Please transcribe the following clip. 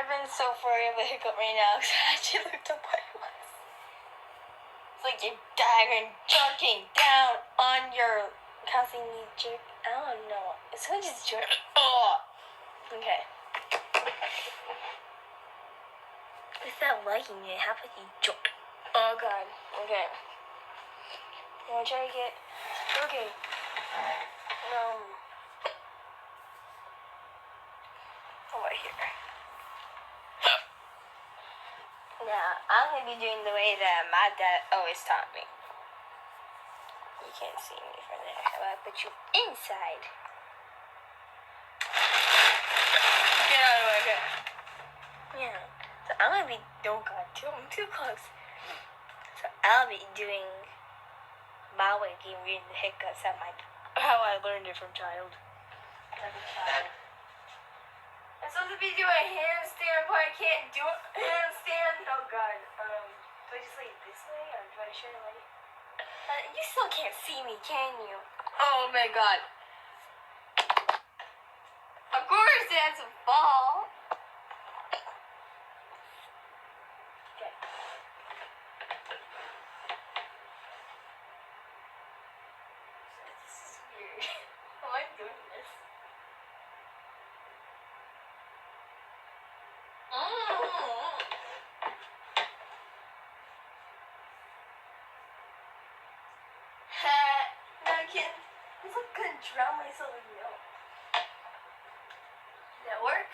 been so furry of a hiccup right now because I actually looked up what it was. It's like you're diving, jerking down on your causing me jerk. I don't know. It's like just jerk. Oh. Okay. Without liking it, how about you jerk? Oh god. Okay. I'm gonna try to get. Okay. Over here. Now, I'm gonna be doing the way that my dad always taught me. You can't see me from there. How about I put you inside? Get out of the way, okay. Yeah. So I'm gonna be. Oh god, I'm too close. So I'll be doing my way, giving you the hiccups at my. How I learned it from child. As a child. I'm supposed to be doing handstand, but I can't do it. Handstand. Oh god. Do I just lay it this way, or do I should I lay it? You still can't see me, can you? Oh my god. Of course it has to fall. Okay. This is weird. Why am I doing this? No, I can't. I'm not gonna drown myself in milk. Did that work?